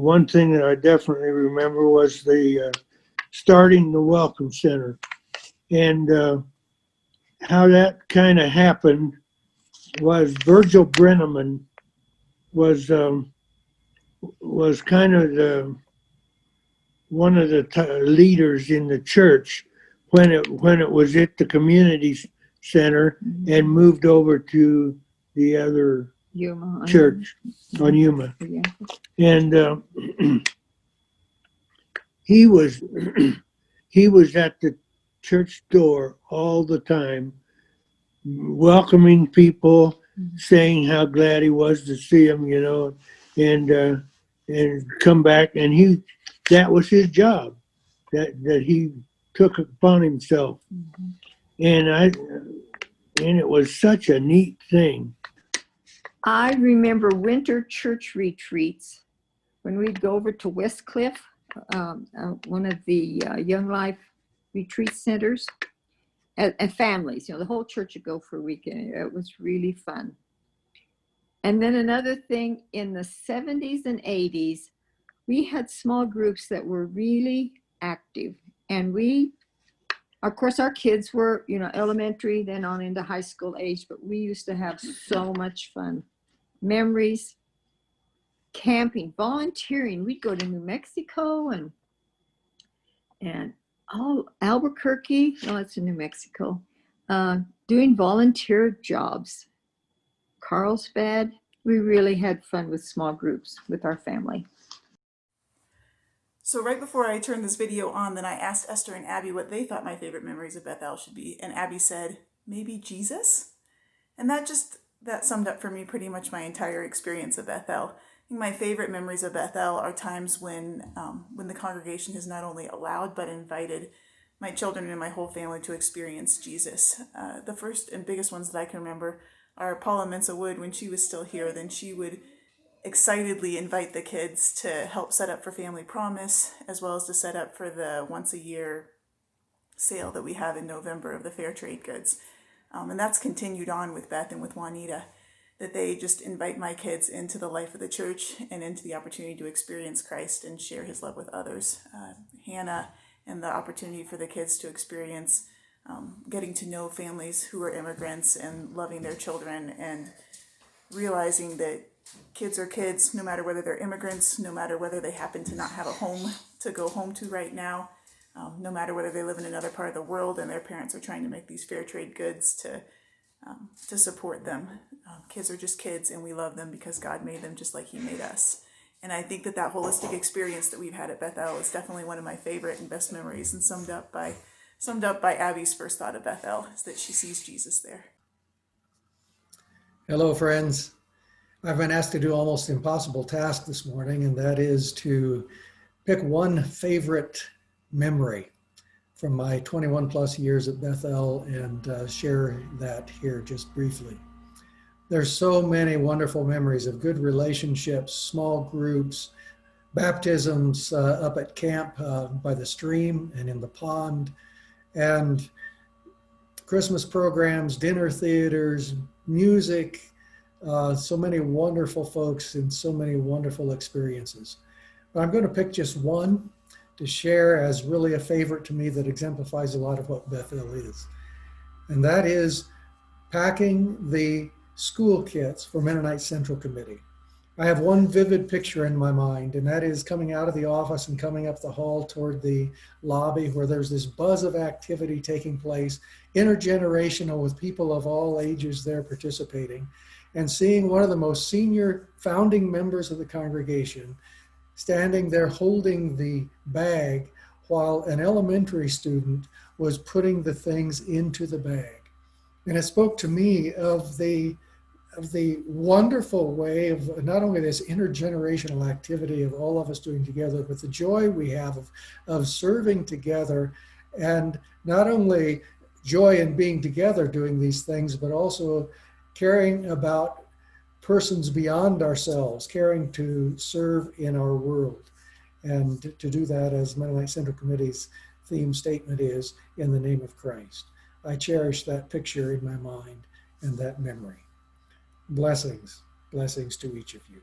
one thing that I definitely remember was the starting the Welcome Center, and how that kind of happened was Virgil Brenneman was kind of one of the leaders in the church when it was at the community center and moved over to the other church on Yuma. Yeah. And he was at the church door all the time, welcoming people, saying how glad he was to see them, and come back. And that was his job that he took upon himself. And it was such a neat thing. I remember winter church retreats when we'd go over to West Cliff, one of the Young Life retreat centers, and families, the whole church would go for a weekend. It was really fun. And then another thing, in the 70s and 80s, we had small groups that were really active. And of course, our kids were, elementary, then on into high school age, but we used to have so much fun. Memories, camping, volunteering. We'd go to New Mexico and Albuquerque. No, it's in New Mexico. Doing volunteer jobs. Carlsbad. We really had fun with small groups with our family. So right before I turned this video on, then I asked Esther and Abby what they thought my favorite memories of Beth-El should be. And Abby said, maybe Jesus? And that summed up for me pretty much my entire experience of Beth-El. I think my favorite memories of Beth-El are times when the congregation has not only allowed but invited my children and my whole family to experience Jesus. The first and biggest ones that I can remember are Paula Mensa Wood. When she was still here, then she would excitedly invite the kids to help set up for Family Promise, as well as to set up for the once a year sale that we have in November of the fair trade goods. And that's continued on with Beth and with Juanita, that they just invite my kids into the life of the church and into the opportunity to experience Christ and share his love with others. Hannah, and the opportunity for the kids to experience getting to know families who are immigrants and loving their children, and realizing that kids are kids no matter whether they're immigrants, no matter whether they happen to not have a home to go home to right now, no matter whether they live in another part of the world and their parents are trying to make these fair trade goods to support them. Kids are just kids, and we love them because God made them just like he made us. And I think that holistic experience that we've had at Beth-El is definitely one of my favorite and best memories, and summed up by Abby's first thought of Beth-El, is that she sees Jesus there. Hello, friends. I've been asked to do almost impossible task this morning, and that is to pick one favorite memory from my 21 plus years at Beth-El and share that here just briefly. There's so many wonderful memories of good relationships, small groups, baptisms up at camp by the stream and in the pond, and Christmas programs, dinner theaters, music, so many wonderful folks and so many wonderful experiences. But I'm going to pick just one to share as really a favorite to me that exemplifies a lot of what Beth-El is. And that is packing the school kits for Mennonite Central Committee. I have one vivid picture in my mind, and that is coming out of the office and coming up the hall toward the lobby where there's this buzz of activity taking place, intergenerational, with people of all ages there participating, and seeing one of the most senior founding members of the congregation standing there holding the bag while an elementary student was putting the things into the bag. And it spoke to me of the wonderful way of not only this intergenerational activity of all of us doing together, but the joy we have of serving together, and not only joy in being together doing these things, but also caring about persons beyond ourselves, caring to serve in our world, and to do that, as Mennonite Central Committee's theme statement is, in the name of Christ. I cherish that picture in my mind and that memory. Blessings to each of you.